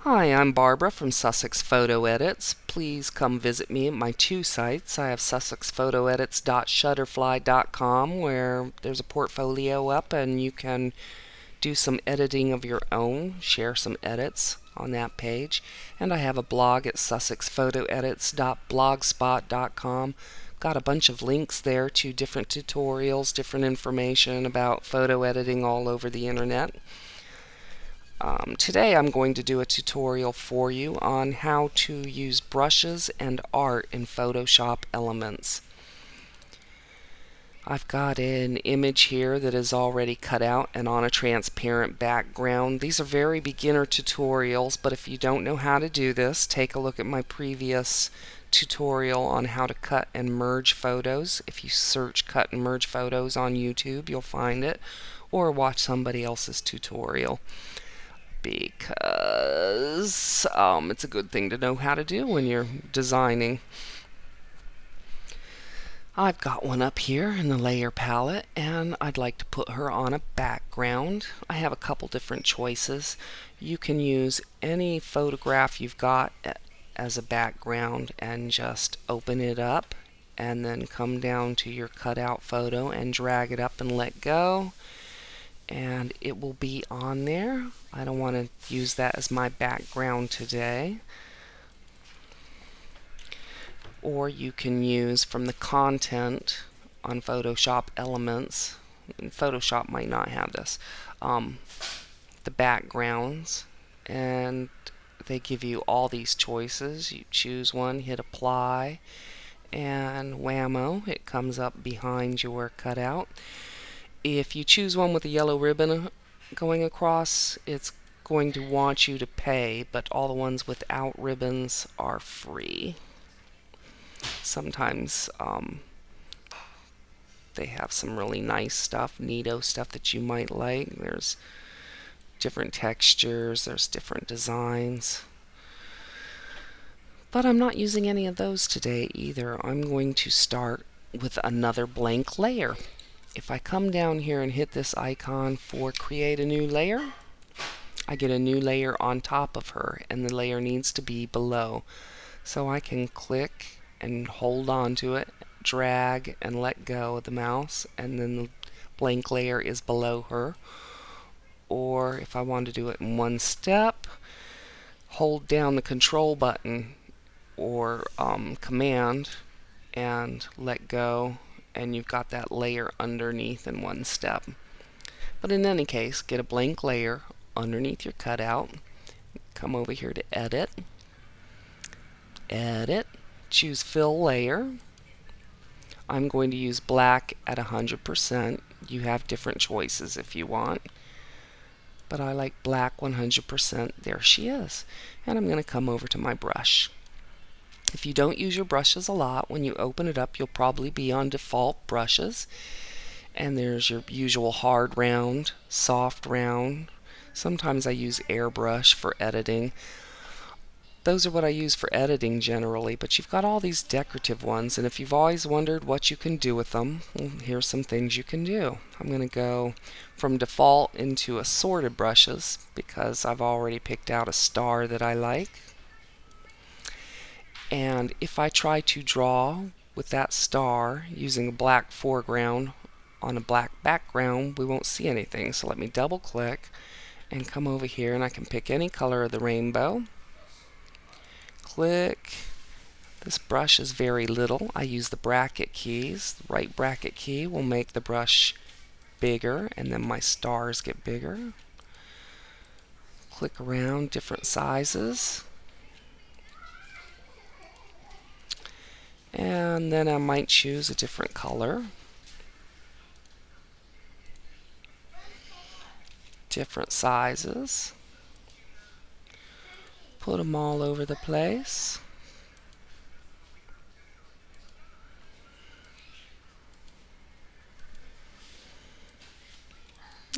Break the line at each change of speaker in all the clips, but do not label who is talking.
Hi, I'm Barbara from Sussex Photo Edits. Please come visit me at my two sites. I have sussexphotoedits.shutterfly.com where there's a portfolio up and you can do some editing of your own, share some edits on that page. And I have a blog at sussexphotoedits.blogspot.com. Got a bunch of links there to different tutorials, different information about photo editing all over the internet. Today I'm going to do a tutorial for you on how to use brushes and art in Photoshop Elements. I've got an image here that is already cut out and on a transparent background. These are very beginner tutorials, but if you don't know how to do this, take a look at my previous tutorial on how to cut and merge photos. If you search cut and merge photos on YouTube, you'll find it, or watch somebody else's tutorial, because it's a good thing to know how to do when you're designing. I've got one up here in the layer palette and I'd like to put her on a background. I have a couple different choices. You can use any photograph you've got as a background and just open it up and then come down to your cutout photo and drag it up and let go, and it will be on there. I don't want to use that as my background today. Or you can use from the content on Photoshop Elements. Photoshop might not have this. The backgrounds, and they give you all these choices. You choose one, hit apply, and whammo, it comes up behind your cutout. If you choose one with a yellow ribbon going across, it's going to want you to pay, but all the ones without ribbons are free. Sometimes they have some really nice stuff, neato stuff that you might like. There's different textures, there's different designs. But I'm not using any of those today either. I'm going to start with another blank layer. If I come down here and hit this icon for create a new layer, I get a new layer on top of her, and the layer needs to be below. So I can click and hold on to it, drag and let go of the mouse, and then the blank layer is below her. Or if I want to do it in one step, hold down the control button or command and let go, and you've got that layer underneath in one step. But in any case, get a blank layer underneath your cutout, come over here to edit, choose fill layer. I'm going to use black at 100%. You have different choices if you want, but I like black 100%. There she is. And I'm going to come over to my brush. If you don't use your brushes a lot, when you open it up, you'll probably be on default brushes. And there's your usual hard round, soft round. Sometimes I use airbrush for editing. Those are what I use for editing generally, but you've got all these decorative ones, and if you've always wondered what you can do with them, well, here's some things you can do. I'm going to go from default into assorted brushes because I've already picked out a star that I like. And if I try to draw with that star using a black foreground on a black background, we won't see anything. So let me double click and come over here, and I can pick any color of the rainbow. Click. This brush is very little. I use the bracket keys. The right bracket key will make the brush bigger, and then my stars get bigger. Click around different sizes. And then I might choose a different color. Different sizes. Put them all over the place.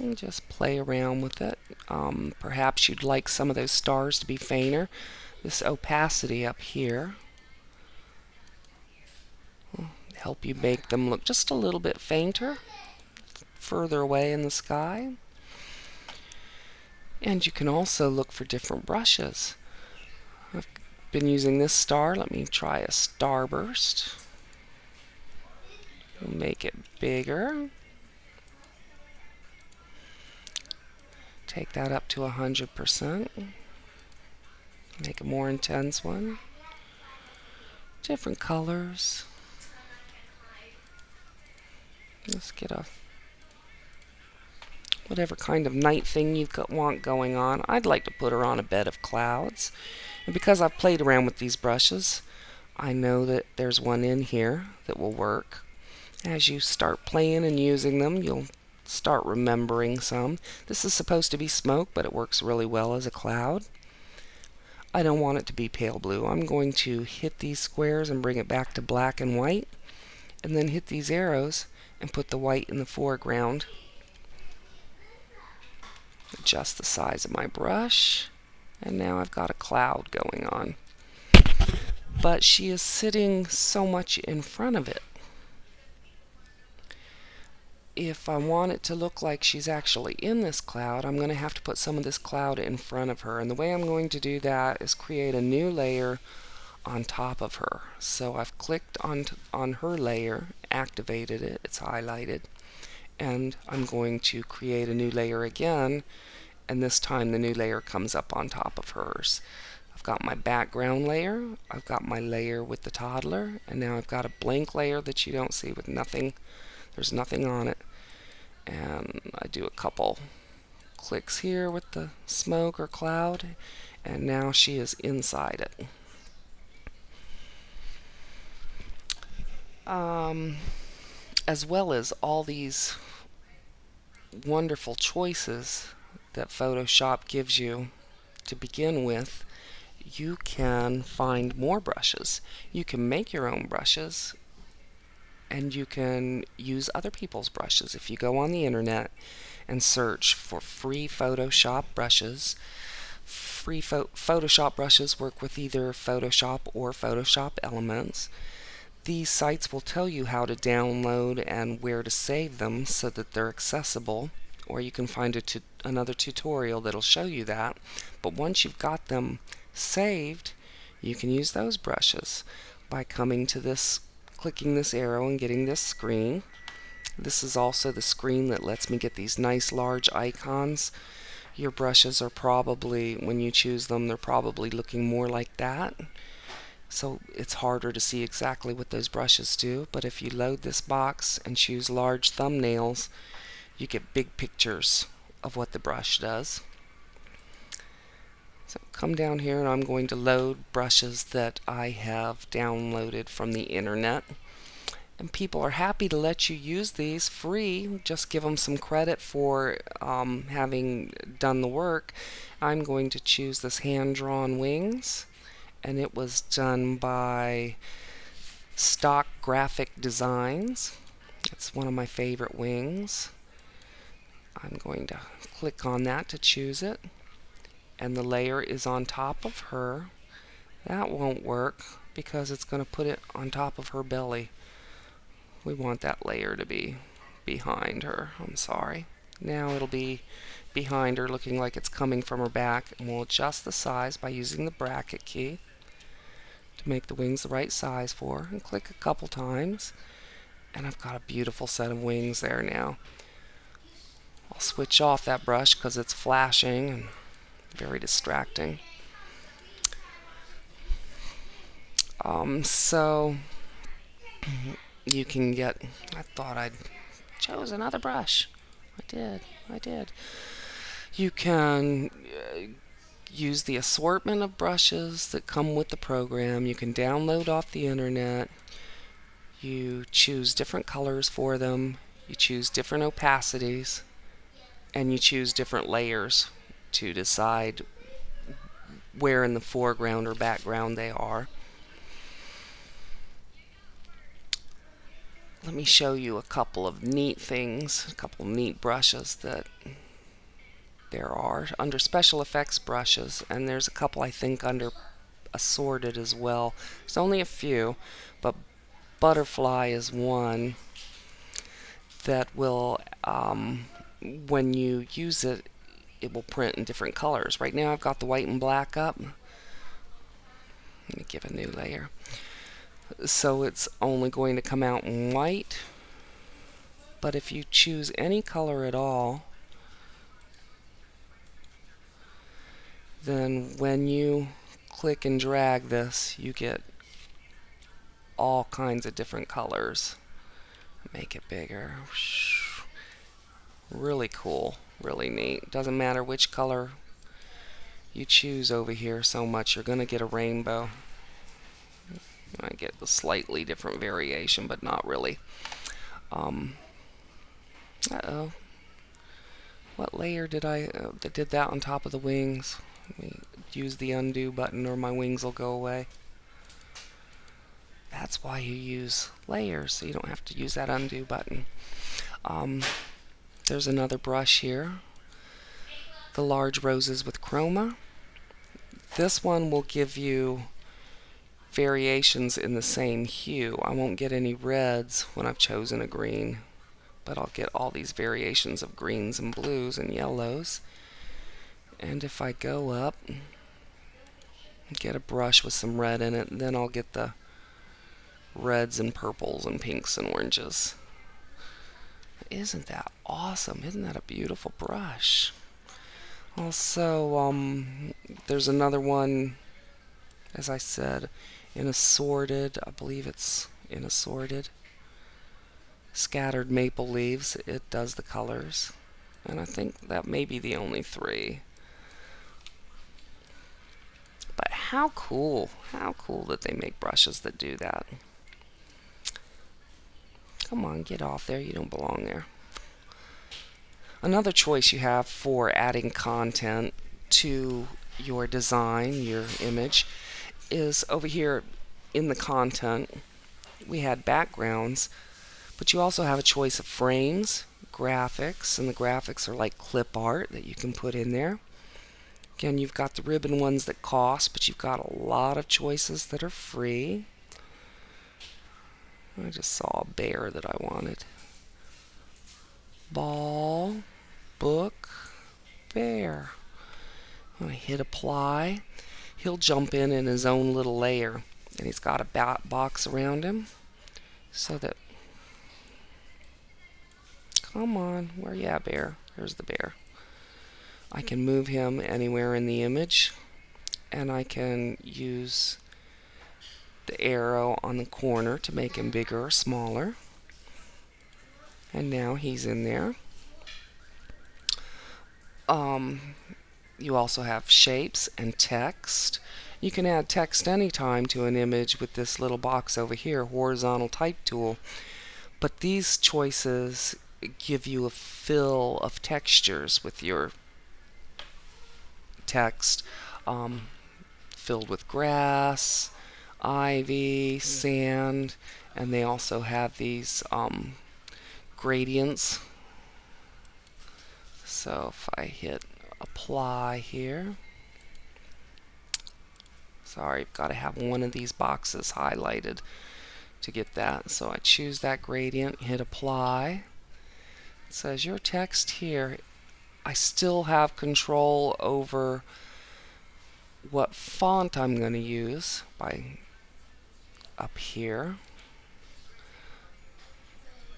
And just play around with it. Perhaps you'd like some of those stars to be fainter. This opacity up here will help you make them look just a little bit fainter, further away in the sky. And you can also look for different brushes. I've been using this star. Let me try a starburst. Make it bigger. Take that up to 100%. Make a more intense one. Different colors. Let's get a whatever kind of night thing you want going on. I'd like to put her on a bed of clouds. And because I've played around with these brushes, I know that there's one in here that will work. As you start playing and using them, you'll start remembering some. This is supposed to be smoke, but it works really well as a cloud. I don't want it to be pale blue. I'm going to hit these squares and bring it back to black and white, and then hit these arrows and put the white in the foreground. Adjust the size of my brush, and now I've got a cloud going on. But she is sitting so much in front of it. If I want it to look like she's actually in this cloud, I'm going to have to put some of this cloud in front of her. And the way I'm going to do that is create a new layer on top of her. So I've clicked on her layer, activated it, it's highlighted, and I'm going to create a new layer again, and this time the new layer comes up on top of hers. I've got my background layer, I've got my layer with the toddler, and now I've got a blank layer that you don't see with nothing. There's nothing on it. And I do a couple clicks here with the smoke or cloud, and now she is inside it. As well as all these wonderful choices that Photoshop gives you to begin with, you can find more brushes. You can make your own brushes, and you can use other people's brushes. If you go on the internet and search for free Photoshop brushes, Photoshop brushes work with either Photoshop or Photoshop Elements. These sites will tell you how to download and where to save them so that they're accessible, or you can find another tutorial that'll show you that. But once you've got them saved, you can use those brushes by coming to this, clicking this arrow and getting this screen. This is also the screen that lets me get these nice large icons. Your brushes are probably, when you choose them, they're probably looking more like that. So it's harder to see exactly what those brushes do, but if you load this box and choose large thumbnails, you get big pictures of what the brush does. So come down here, and I'm going to load brushes that I have downloaded from the internet. And people are happy to let you use these free. Just give them some credit for having done the work. I'm going to choose this hand-drawn wings, and it was done by Stock Graphic Designs. It's one of my favorite wings. I'm going to click on that to choose it, and the layer is on top of her. That won't work because it's going to put it on top of her belly. We want that layer to be behind her. I'm sorry. Now it'll be behind her, looking like it's coming from her back, and we'll adjust the size by using the bracket key to make the wings the right size for her, and click a couple times, and I've got a beautiful set of wings there now. I'll switch off that brush because it's flashing and very distracting. So you can get, I thought I'd chose another brush. I did. You can use the assortment of brushes that come with the program. You can download off the internet. You choose different colors for them. You choose different opacities. And you choose different layers to decide where in the foreground or background they are. Let me show you a couple of neat things, a couple neat brushes that there are under special effects brushes, and there's a couple I think under assorted as well. There's only a few, but butterfly is one that will, when you use it, it will print in different colors. Right now I've got the white and black up. Let me give a new layer. So it's only going to come out in white. But if you choose any color at all, then when you click and drag this, you get all kinds of different colors. Make it bigger. Really cool, really neat. Doesn't matter which color you choose over here so much, you're going to get a rainbow. I get a slightly different variation, but not really. Uh-oh. What layer did I did that on top of the wings? Let me use the undo button or my wings will go away. That's why you use layers, so you don't have to use that undo button. There's another brush here. The large roses with chroma. This one will give you variations in the same hue. I won't get any reds when I've chosen a green, but I'll get all these variations of greens and blues and yellows. And if I go up, get a brush with some red in it, then I'll get the reds and purples and pinks and oranges. Isn't that awesome? Isn't that a beautiful brush? Also, there's another one, as I said, in assorted, I believe it's in assorted, scattered maple leaves. It does the colors. And I think that may be the only three. But how cool that they make brushes that do that. Come on, get off there, you don't belong there. Another choice you have for adding content to your design, your image, is over here in the content. We had backgrounds, but you also have a choice of frames, graphics, and the graphics are like clip art that you can put in there. Again, you've got the ribbon ones that cost, but you've got a lot of choices that are free. I just saw a bear that I wanted. Ball, book, bear. When I hit apply, he'll jump in his own little layer, and he's got a box around him so that, come on, where you at, bear? There's the bear. I can move him anywhere in the image, and I can use the arrow on the corner to make him bigger or smaller. And now he's in there. You also have shapes and text. You can add text anytime to an image with this little box over here, horizontal type tool. But these choices give you a fill of textures with your text, filled with grass, ivy, sand, and they also have these gradients. So if I hit apply here, sorry, I've got to have one of these boxes highlighted to get that. So I choose that gradient, hit apply. It says your text here. I still have control over what font I'm going to use by up here,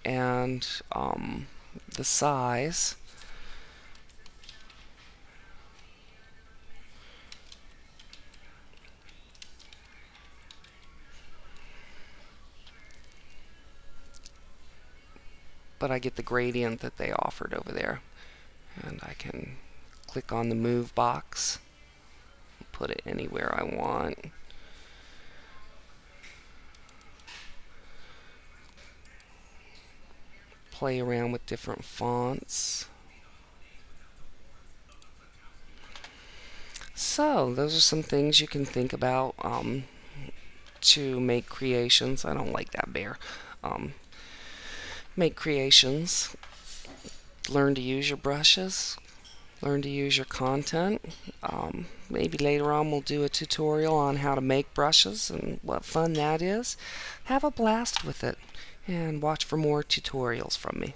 and the size. But I get the gradient that they offered over there. And I can click on the move box, put it anywhere I want. Play around with different fonts. So those are some things you can think about to make creations. I don't like that bear. Make creations. Learn to use your brushes. Learn to use your content. Maybe later on we'll do a tutorial on how to make brushes and what fun that is. Have a blast with it and watch for more tutorials from me.